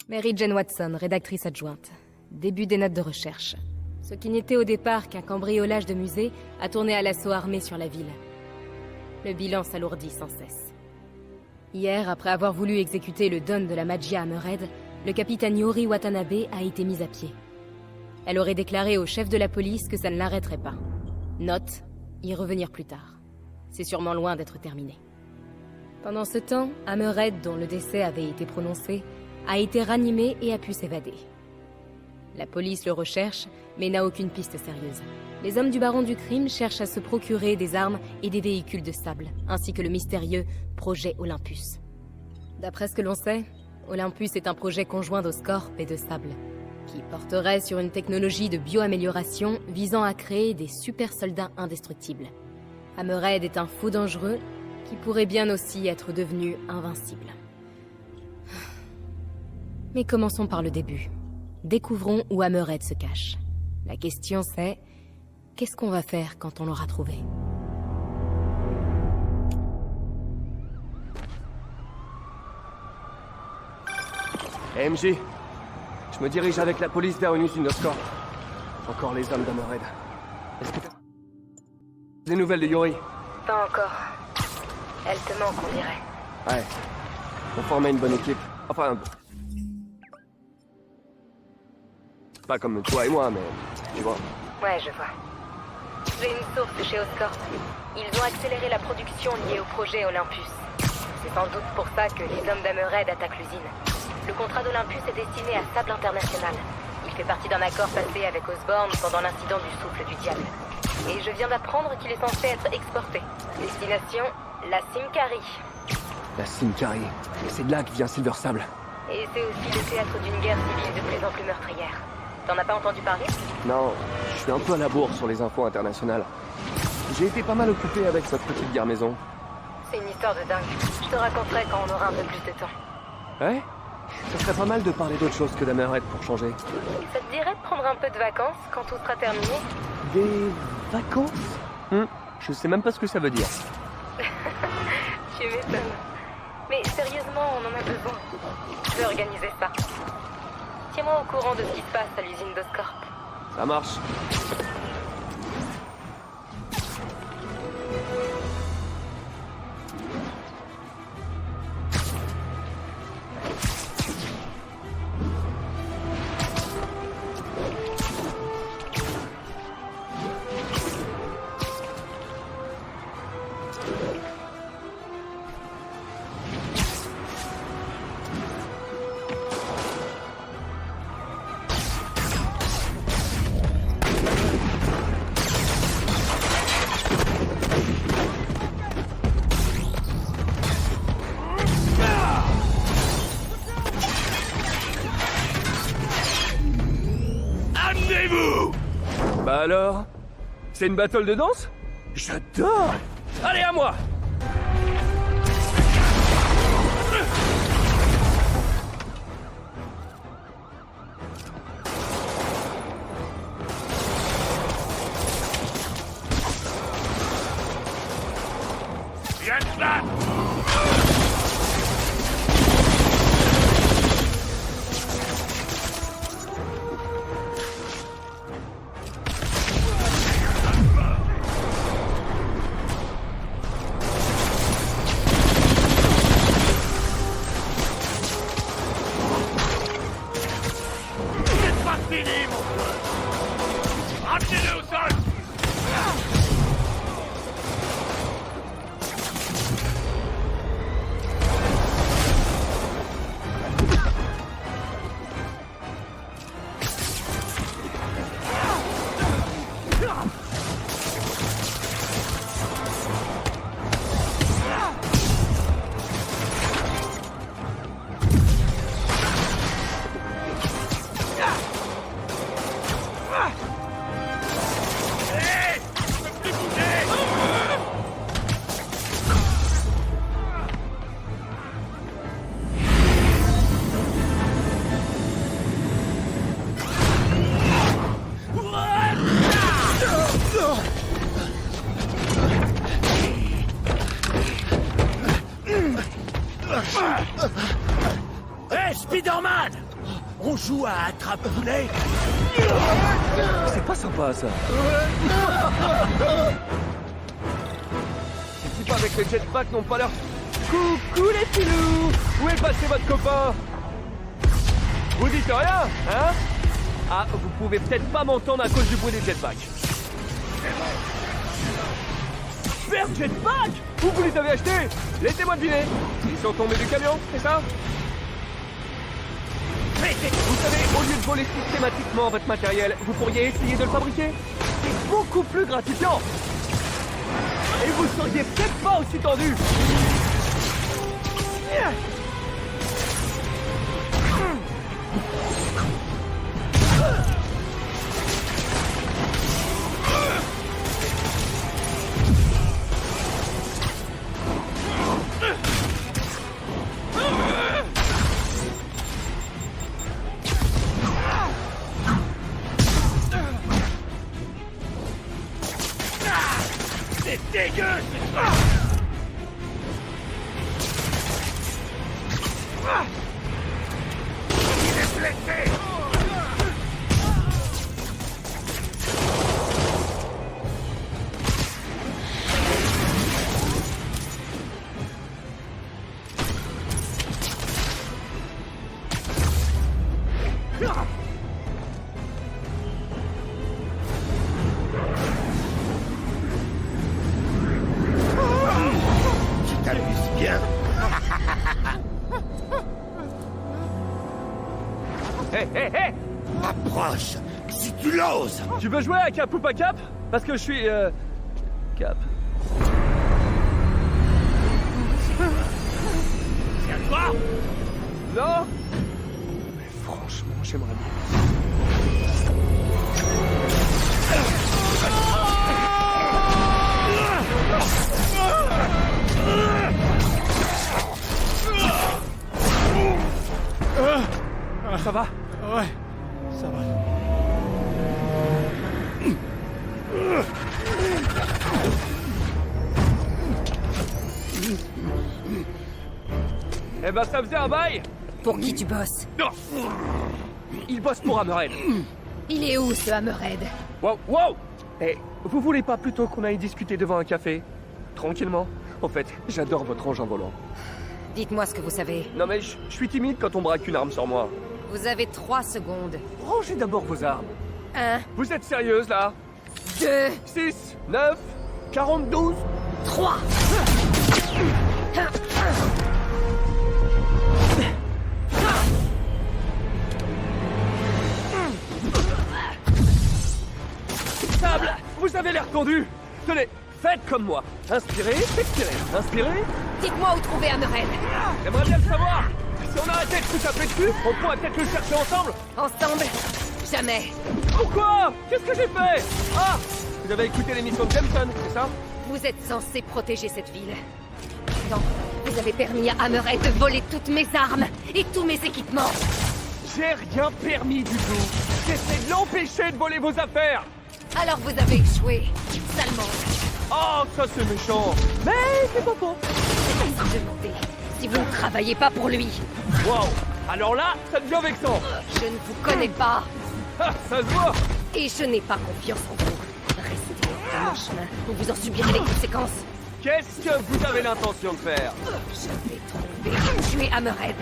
Mary Jane Watson, rédactrice adjointe. Début des notes de recherche. Ce qui n'était au départ qu'un cambriolage de musée a tourné à l'assaut armé sur la ville. Le bilan s'alourdit sans cesse. Hier, après avoir voulu exécuter le don de la Magia Hammerhead, le capitaine Yori Watanabe a été mis à pied. Elle aurait déclaré au chef de la police que ça ne l'arrêterait pas. Note, y revenir plus tard. C'est sûrement loin d'être terminé. Pendant ce temps, Hammerhead, dont le décès avait été prononcé, a été ranimé et a pu s'évader. La police le recherche, mais n'a aucune piste sérieuse. Les hommes du baron du crime cherchent à se procurer des armes et des véhicules de sable, ainsi que le mystérieux projet Olympus. D'après ce que l'on sait, Olympus est un projet conjoint d'Oscorp et de Sable, qui porterait sur une technologie de bioamélioration visant à créer des super soldats indestructibles. Hammerhead est un fou dangereux qui pourrait bien aussi être devenu invincible. Mais commençons par le début. Découvrons où Hammerhead se cache. La question c'est, qu'est-ce qu'on va faire quand on l'aura trouvé? MJ, je me dirige avec la police vers une usine Oscorp. Encore les hommes d'Hammerhead. Est-ce que t'as des nouvelles de Yori? Pas encore. Elle te manque, on dirait. Ouais. On formait une bonne équipe. Enfin... Pas comme toi et moi, mais... Tu vois. Ouais, je vois. J'ai une source chez Oscorp. Ils ont accéléré la production liée au projet Olympus. C'est sans doute pour ça que les hommes d'Hammerhead attaquent l'usine. Le contrat d'Olympus est destiné à Sable International. Il fait partie d'un accord passé avec Osborn pendant l'incident du souffle du diable. Et je viens d'apprendre qu'il est censé être exporté. Destination, la Simcari. La Simcari. C'est de là que vient Silver Sable. Et c'est aussi le théâtre d'une guerre civile de plus en plus meurtrière. T'en as pas entendu parler? Non, je suis un peu à la bourre sur les infos internationales. J'ai été pas mal occupé avec cette petite guerre maison. C'est une histoire de dingue. Je te raconterai quand on aura un peu plus de temps. Ouais? Ça serait pas mal de parler d'autre chose que d'Hammerhead pour changer. Ça te dirait de prendre un peu de vacances quand tout sera terminé? Des vacances? Je sais même pas ce que ça veut dire. Tu m'étonnes. Mais sérieusement, on en a besoin. Je vais organiser ça. Tiens-moi au courant de ce qui se passe à l'usine d'Oscorp. Ça marche. Bah alors? C'est une battle de danse? J'adore! Allez, à moi! Viens de là! Ramenez-le au sol! Hé, Spider-Man! On joue à attrape-poulet. C'est pas sympa, ça. Les types avec les jetpacks n'ont pas l'air... Coucou les filous! Où est passé votre copain? Vous dites rien, hein? Ah, vous pouvez peut-être pas m'entendre à cause du bruit des jetpacks. Super jetpack! Où vous les avez achetés? Laissez-moi deviner. Ils sont tombés du camion, c'est ça? Vous savez, au lieu de voler systématiquement votre matériel, vous pourriez essayer de le fabriquer. C'est beaucoup plus gratifiant. Et vous seriez peut-être pas aussi tendu. C'est dégueu. Il est blessé. Tu t'amuses bien. Hé, hé, hé! Approche, si tu l'oses. Tu veux jouer à Cap ou pas Cap? Parce que je suis... Cap. C'est à toi. Non? Mais franchement, j'aimerais bien. Ça va? Ouais, ça va. Eh ben, ça faisait un bail! Pour qui tu bosses? Il bosse pour Hammerhead. Il est où, ce Hammerhead? Wow, wow! Eh, vous voulez pas plutôt qu'on aille discuter devant un café? Tranquillement. En fait, j'adore votre engin volant. Dites-moi ce que vous savez. Non mais je suis timide quand on braque une arme sur moi. Vous avez 3 secondes. Rangez d'abord vos armes. 1, Vous êtes sérieuse, là? 2, 6, 9, 42. 3. Sable, vous avez l'air tendu. Tenez, faites comme moi. Inspirez, expirez. Inspirez. Dites-moi où trouver Hammerhead. J'aimerais bien le savoir. Si on arrêtait de se taper dessus, on pourrait peut-être le chercher ensemble. Ensemble? Jamais. Pourquoi? Qu'est-ce que j'ai fait? Ah, vous avez écouté l'émission de Jameson, c'est ça? Vous êtes censé protéger cette ville. Non, vous avez permis à Hammerhead de voler toutes mes armes et tous mes équipements. J'ai rien permis du tout. J'essaie de l'empêcher de voler vos affaires. Alors vous avez échoué, salement. Oh, ça c'est méchant. Mais c'est pas faux. C'est pas si demander si vous ne travaillez pas pour lui. Wow. Alors là, ça devient vexant. Je ne vous connais pas Ah, ça se voit. et je n'ai pas confiance en vous. Restez de mon chemin ou vous en subirez les conséquences. Qu'est-ce que vous avez l'intention de faire? Je vais trouver tuer Hammerhead.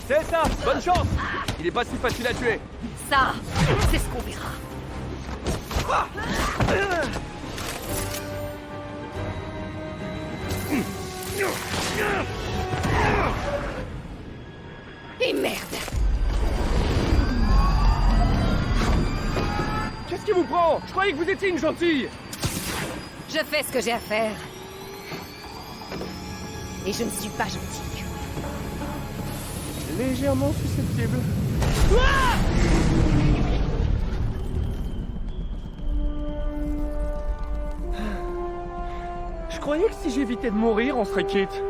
C'est ça, bonne chance. Il est pas si facile à tuer. Ça, c'est ce qu'on verra. Et merde! Qu'est-ce qui vous prend? Je croyais que vous étiez une gentille. Je fais ce que j'ai à faire. Et je ne suis pas gentille. Légèrement susceptible. Je croyais que si j'évitais de mourir, on serait quitte.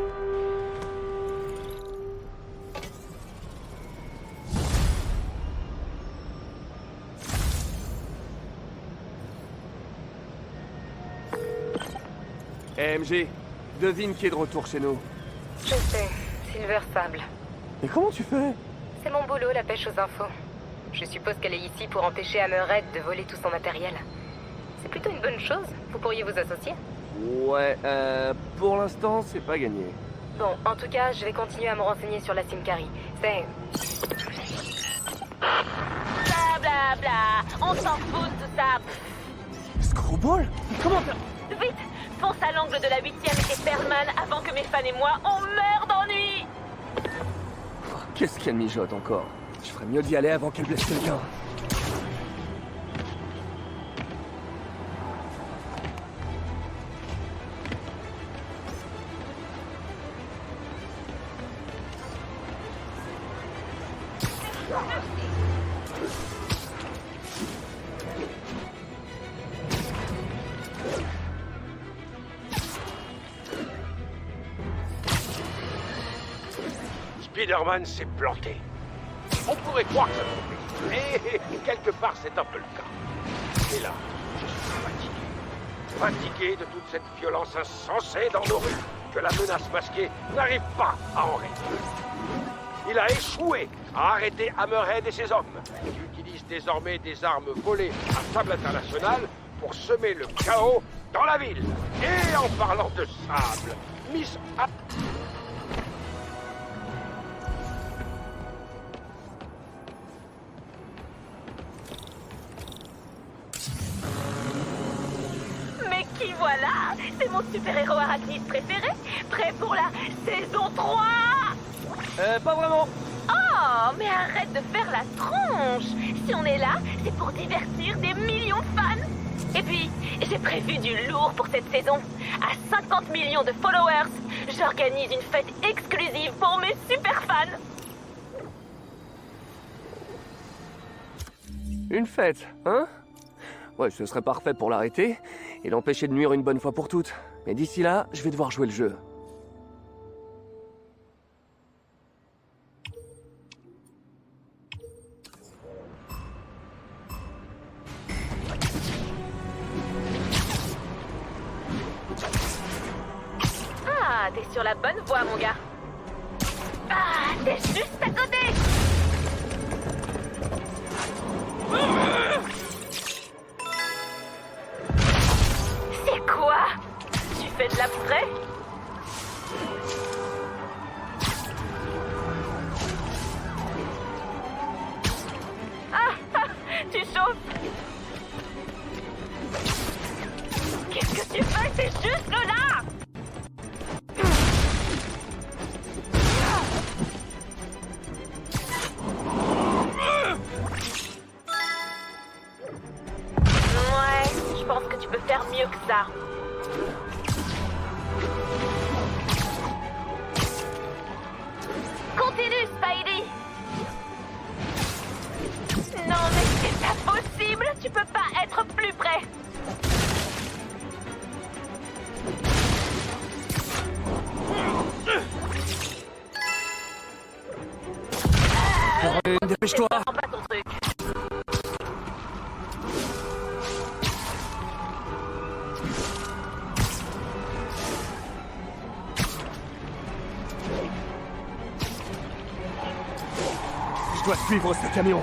MJ, devine qui est de retour chez nous. Je sais, Silver Sable. Mais comment tu fais? C'est mon boulot, la pêche aux infos. Je suppose qu'elle est ici pour empêcher Hammerhead de voler tout son matériel. C'est plutôt une bonne chose. Vous pourriez vous associer. Ouais, pour l'instant, c'est pas gagné. Bon, en tout cas, je vais continuer à me renseigner sur la Simcari. C'est... Bla bla bla, on s'en fout de tout ça. Screwball? Comment t'as... Vite, fonce à l'angle de la 8ème et Perlman avant que mes fans et moi, on meure d'ennui. Qu'est-ce qu'elle mijote encore? Je ferais mieux d'y aller avant qu'elle blesse quelqu'un. Spider-Man s'est planté. On pourrait croire que ça me fait. Mais quelque part, c'est un peu le cas. Et là, je suis fatigué. Fatigué de toute cette violence insensée dans nos rues, que la menace masquée n'arrive pas à en réduire. Il a échoué à arrêter Hammerhead et ses hommes, qui utilisent désormais des armes volées à Sable International pour semer le chaos dans la ville. Et en parlant de sable, Miss... Mais qui voilà? C'est mon super-héros arachnide préféré, prêt pour la saison 3. Pas vraiment. Oh, mais arrête de faire la tronche. Si on est là, c'est pour divertir des millions de fans. Et puis, j'ai prévu du lourd pour cette saison. À 50 millions de followers, j'organise une fête exclusive pour mes super fans. Une fête, hein? Ouais, ce serait parfait pour l'arrêter et l'empêcher de nuire une bonne fois pour toutes. Mais d'ici là, je vais devoir jouer le jeu. Ah, t'es sur la bonne voie, mon gars. Ah, t'es juste à côté. C'est quoi? Tu fais de l'abstrait? Ah, tu chauffes. Qu'est-ce que tu fais? C'est juste là. Ouais, je pense que tu peux faire mieux que ça. Continue, Spidey. Non, mais c'est pas possible. Tu peux pas être plus près. Dépêche-toi! C'est vraiment pas ton truc. Je dois suivre ce camion.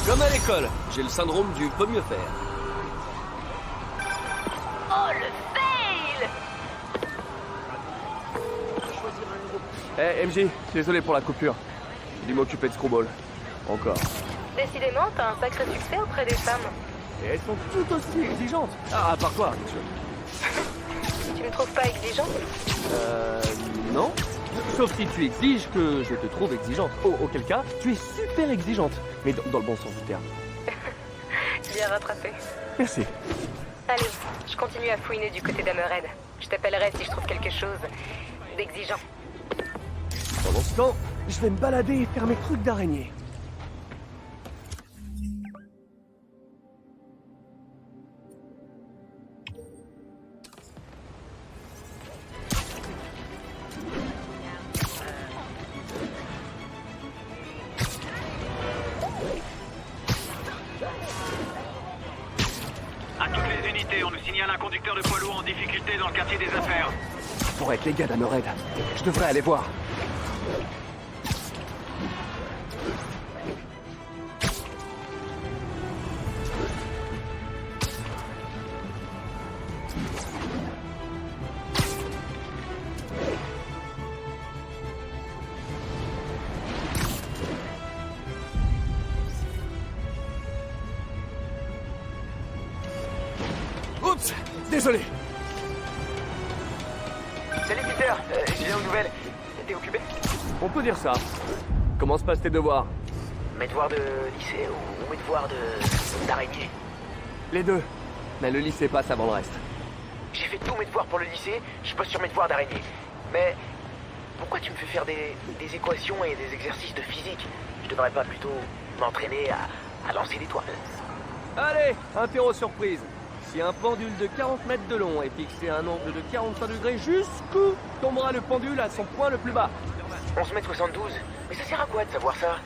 Comme à l'école, j'ai le syndrome du peut mieux faire. Oh, le fail. MJ, désolé pour la coupure. J'ai dû m'occuper de Screwball. Encore. Décidément, t'as un sacré succès auprès des femmes. Et elles sont tout aussi exigeantes. Ah, à part toi, bien sûr. Tu me trouves pas exigeante? Non. Sauf si tu exiges que je te trouve exigeante. Auquel cas, tu es super exigeante. Mais dans le bon sens du terme. Bien rattrapé. Merci. Allez, je continue à fouiner du côté d'Hammerhead. Je t'appellerai si je trouve quelque chose d'exigeant. Pendant ce temps, je vais me balader et faire mes trucs d'araignée. signale un conducteur de poids lourd en difficulté dans le quartier des affaires. Pour être les gars d'Amored, je devrais aller voir. Oups, désolé. Salut Peter, j'ai une nouvelle. T'es occupé? On peut dire ça. Comment se passent tes devoirs? Mes devoirs de lycée ou mes devoirs d'araignée? Les deux. Mais le lycée passe avant le reste. J'ai fait tous mes devoirs pour le lycée, je bosse sur mes devoirs d'araignée. Mais pourquoi tu me fais faire des équations et des exercices de physique? Je devrais pas plutôt m'entraîner à lancer des toiles? Allez, interro surprise. Si un pendule de 40 mètres de long est fixé à un angle de 45 degrés, jusqu'où tombera le pendule à son point le plus bas? 11,72 m. Mais ça sert à quoi de savoir ça?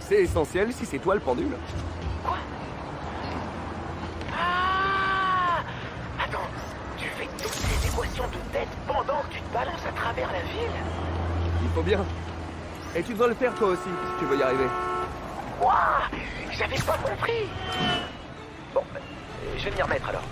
C'est essentiel si c'est toi le pendule. Quoi? Ah! Attends, tu fais toutes ces équations de tête pendant que tu te balances à travers la ville? Il faut bien. Et tu dois le faire toi aussi, si tu veux y arriver. Ouah! J'avais pas compris! Bon, je vais m'y remettre alors.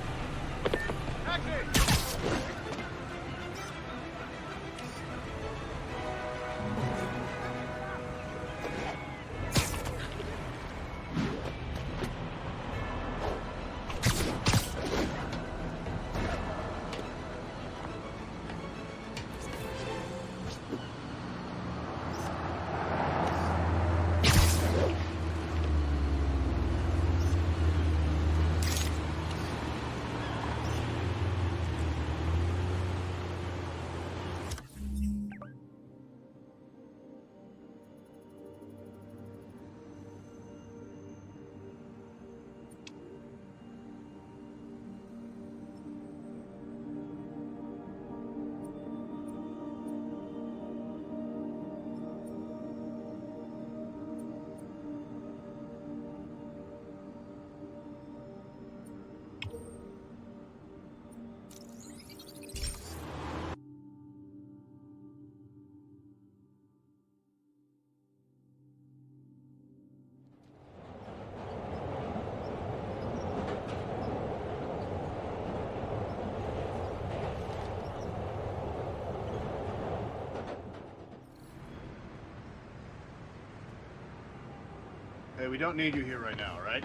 Hey, we don't need you here right now, right?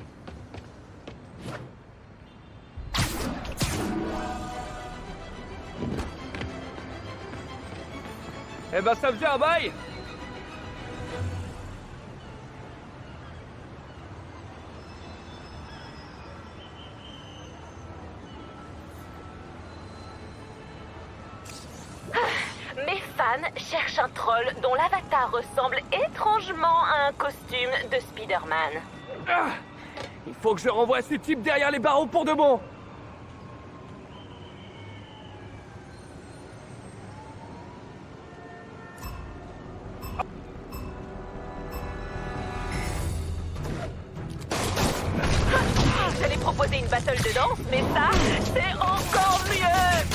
Eh ben ça faisait un bail. Mes fans cherchent un troll dont l'avatar ressemble étrangement à un costume de Spider-Man. Ah, il faut que je renvoie ces types derrière les barreaux pour de bon. J'allais proposer une battle de danse, mais ça, c'est encore mieux.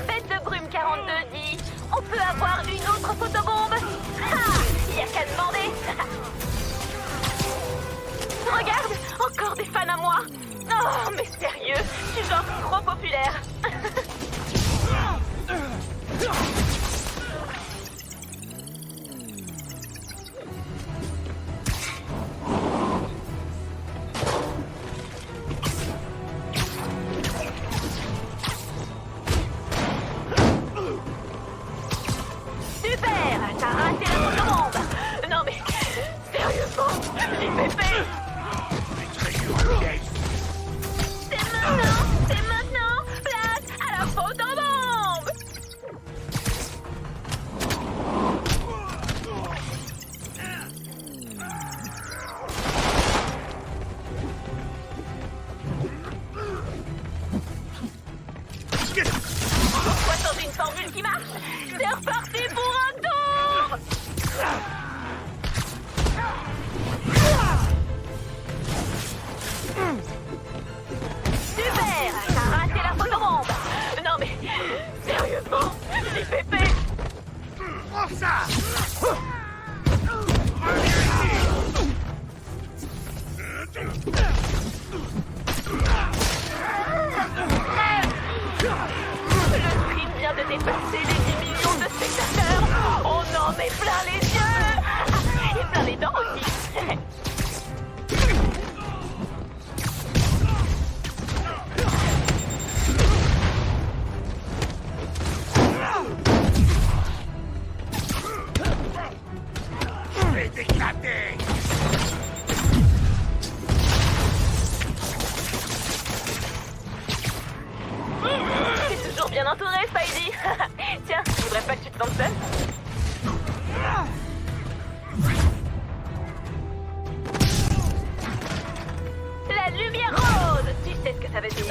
Fête de brume 42 dit, on peut avoir une autre photobombe. Il y a qu'à demander. Regarde, encore des fans à moi. Oh, mais sérieux, je suis genre trop populaire. Super, t'as raté la photobombe. Non mais, sérieusement, j'ai pépé. C'est maintenant, place à la photobombe. Pourquoi tenter une formule qui marche? C'est reparti pour un tour. Super, t'as raté la photo. Le stream vient de dépasser les 10 millions de spectateurs. Oh non, mais plein les yeux. Et plein les dents aussi. T'es toujours bien entouré, Spidey. Tiens, je voudrais pas que tu te sentes seul. La lumière rose. Tu sais ce que ça veut dire.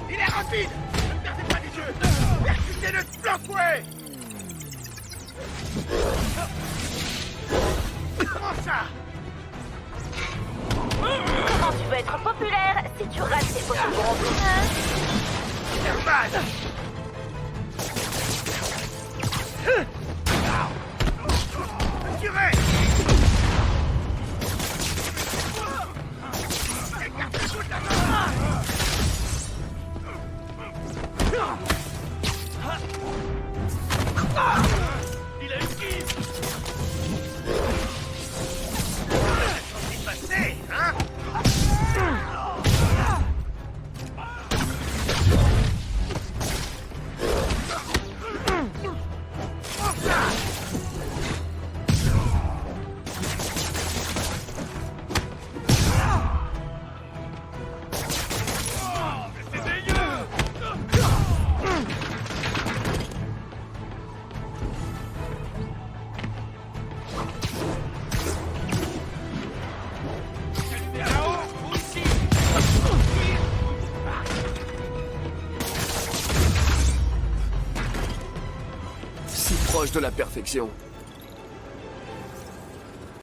Il est rapide. Ne perdez pas les yeux. Percutez-le de plein fouet. Comment ça? Comment tu veux être populaire si tu rates tes photos groupes? Superman. Tirez. Écartez-vous de la main. Il a une kill. C'est passé, hein? Si proche de la perfection.